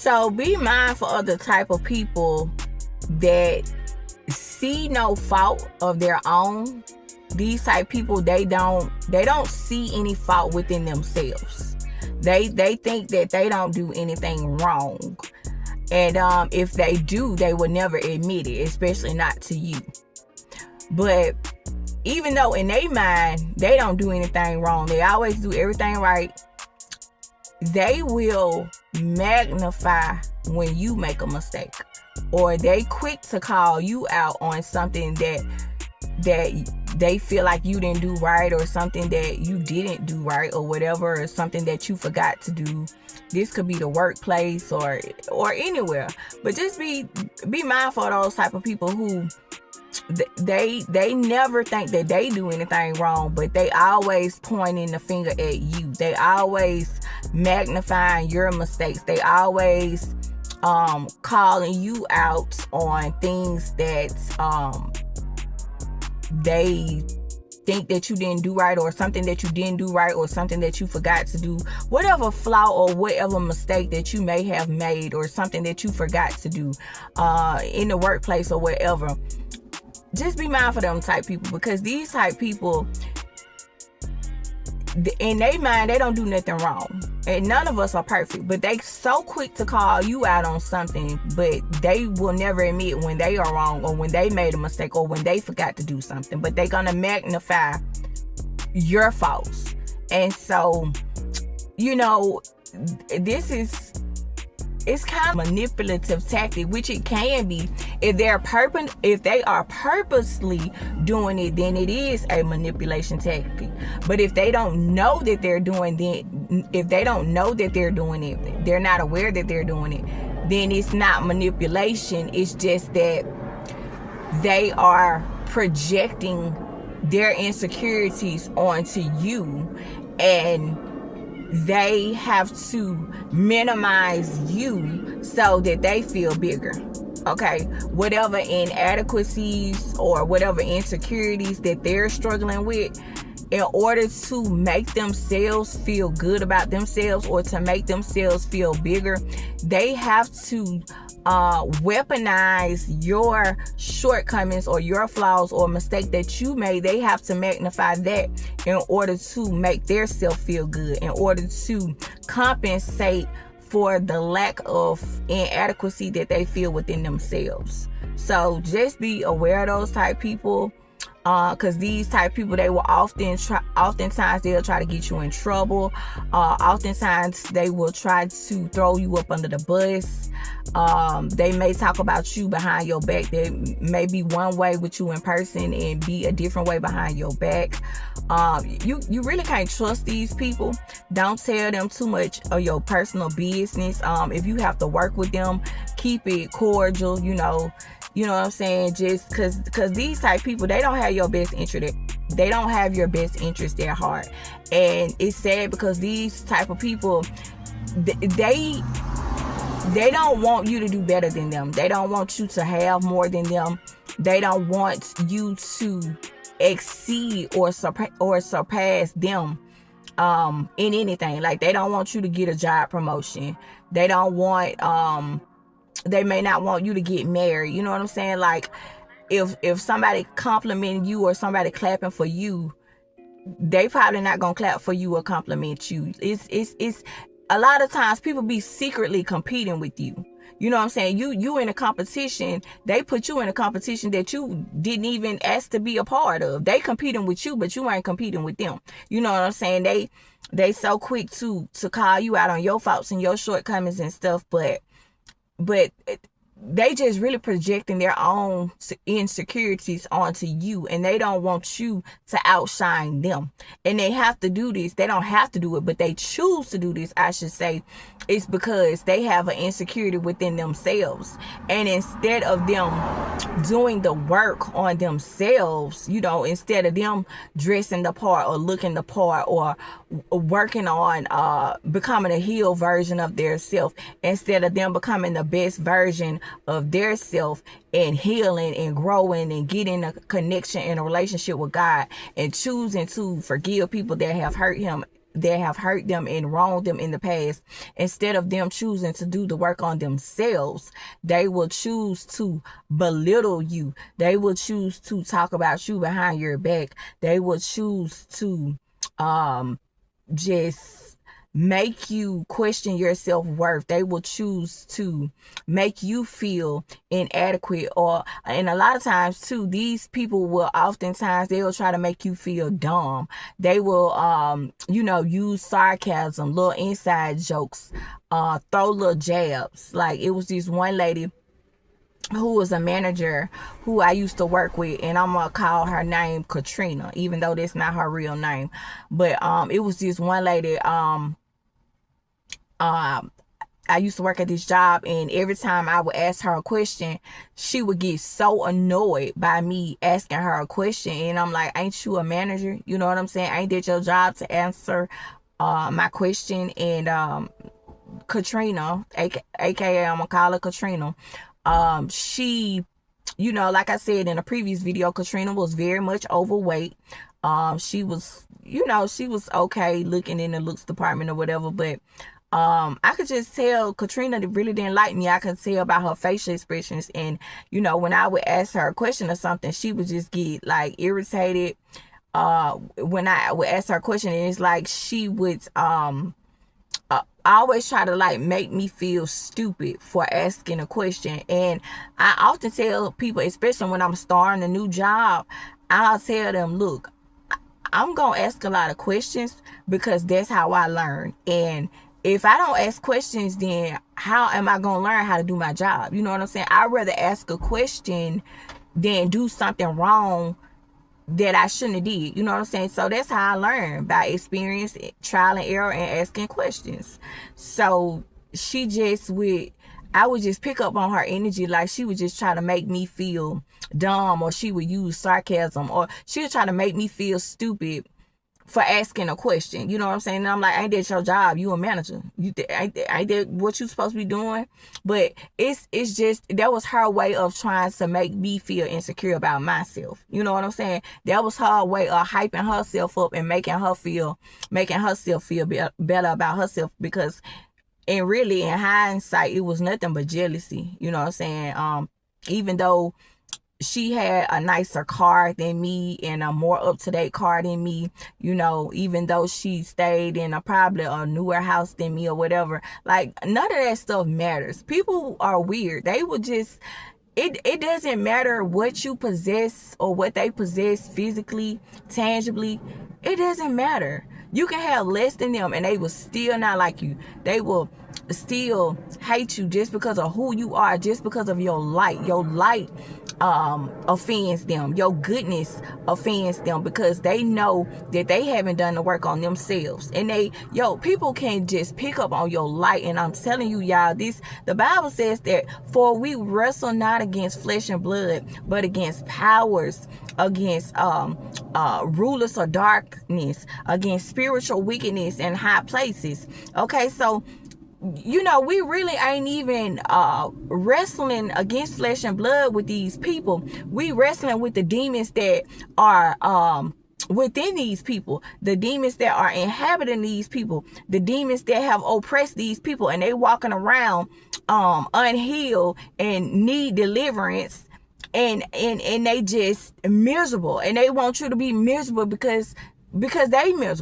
So be mindful of the type of people that see no fault of their own. These type of people, they don't see any fault within themselves. They think that they don't do anything wrong. And if they do, they will never admit it, especially not to you. But even though in their mind they don't do anything wrong, they always do everything right, they will magnify when you make a mistake, or they quick to call you out on something that they feel like you didn't do right, or something that you didn't do right, or whatever, or something that you forgot to do. This could be the workplace or anywhere. But just be mindful of those type of people who they never think that they do anything wrong, but they always pointing the finger at you. They always magnifying your mistakes. They always calling you out on things that they think that you didn't do right, or something that you didn't do right, or something that you forgot to do. Whatever flaw or whatever mistake that you may have made, or something that you forgot to do in the workplace or wherever. Just be mindful of them type people, because these type people, in their mind, they don't do nothing wrong. And none of us are perfect, but they so quick to call you out on something, but they will never admit when they are wrong, or when they made a mistake, or when they forgot to do something. But they're gonna magnify your faults. And so, it's kind of manipulative tactic, which it can be. If they are purposely doing it, then it is a manipulation tactic. But if they don't know that they're doing it, they're not aware that they're doing it, then it's not manipulation. It's just that they are projecting their insecurities onto you, and they have to minimize you so that they feel bigger. Okay, whatever inadequacies or whatever insecurities that they're struggling with, in order to make themselves feel good about themselves, or to make themselves feel bigger, they have to weaponize your shortcomings or your flaws or mistake that you made. They have to magnify that in order to make their self feel good, in order to compensate for the lack of inadequacy that they feel within themselves. So just be aware of those type people, because these type people, they will oftentimes they'll try to get you in trouble. Oftentimes they will try to throw you up under the bus. They may talk about you behind your back. They may be one way with you in person and be a different way behind your back. You really can't trust these people. Don't tell them too much of your personal business. If you have to work with them, keep it cordial. You know what I'm saying? Just because these type people, they don't have your best interest. They don't have your best interest at heart. And it's sad, because these type of people, they don't want you to do better than them. They don't want you to have more than them. They don't want you to exceed or surpass them in anything. Like, they don't want you to get a job promotion. They don't want they may not want you to get married. You know what I'm saying? Like, if somebody complimenting you or somebody clapping for you, they probably not gonna clap for you or compliment you. It's a lot of times people be secretly competing with you. You know what I'm saying? You in a competition. They put you in a competition that you didn't even ask to be a part of. They competing with you, but you ain't competing with them. You know what I'm saying? They so quick to call you out on your faults and your shortcomings and stuff, but they just really projecting their own insecurities onto you, and they don't want you to outshine them. And they have to do this. They don't have to do it, but they choose to do this, I should say. It's because they have an insecurity within themselves. And instead of them doing the work on themselves, instead of them dressing the part or looking the part or working on becoming a healed version of their self, instead of them becoming the best version of their self and healing and growing and getting a connection and a relationship with God, and choosing to forgive people that have hurt him that have hurt them and wronged them in the past, instead of them choosing to do the work on themselves, they will choose to belittle you. They will choose to talk about you behind your back. They will choose to just make you question your self-worth. They will choose to make you feel inadequate, and a lot of times too, these people will oftentimes, they will try to make you feel dumb. They will use sarcasm, little inside jokes, throw little jabs. Like, it was this one lady who was a manager who I used to work with, and I'm gonna call her name Katrina, even though that's not her real name. But it was this one lady. I used to work at this job, and every time I would ask her a question, she would get so annoyed by me asking her a question. And I'm like, ain't you a manager? You know what I'm saying? Ain't that your job to answer my question? And Katrina, aka I'm gonna call her Katrina, she, like I said in a previous video, Katrina was very much overweight. She was, she was okay looking in the looks department or whatever, but I could just tell Katrina really didn't like me. I could tell by her facial expressions. And, when I would ask her a question or something, she would just get like irritated. When I would ask her a question, and it's like she would always try to like make me feel stupid for asking a question. And I often tell people, especially when I'm starting a new job, I'll tell them, look, I'm gonna ask a lot of questions because that's how I learn. And if I don't ask questions, then how am I gonna learn how to do my job? You know what I'm saying? I'd rather ask a question than do something wrong that I shouldn't have did. You know what I'm saying? So that's how I learn, by experience, trial and error, and asking questions. So I would just pick up on her energy. Like, she would just try to make me feel dumb, or she would use sarcasm, or she would try to make me feel stupid for asking a question. You know what I'm saying? And I'm like, ain't that your job? You a manager. Ain't that what you supposed to be doing? But it's just, that was her way of trying to make me feel insecure about myself. You know what I'm saying? That was her way of hyping herself up and making herself feel better about herself. Because, and really, in hindsight, it was nothing but jealousy. You know what I'm saying? Even though she had a nicer car than me and a more up-to-date car than me, even though she stayed in probably a newer house than me or whatever, like, none of that stuff matters. People are weird. They would just, it doesn't matter what you possess or what they possess physically, tangibly. It doesn't matter. You can have less than them and they will still not like you. They will still hate you just because of who you are, just because of your light. Your light offends them. Your goodness offends them, because they know that they haven't done the work on themselves. And people can just pick up on your light. And I'm telling you, y'all, the Bible says that, for we wrestle not against flesh and blood, but against powers, against rulers of darkness, against spiritual wickedness in high places. Okay, so we really ain't even wrestling against flesh and blood with these people. We wrestling with the demons that are within these people, the demons that are inhabiting these people, the demons that have oppressed these people, and they walking around unhealed and need deliverance, and they just miserable, and they want you to be miserable because they miserable.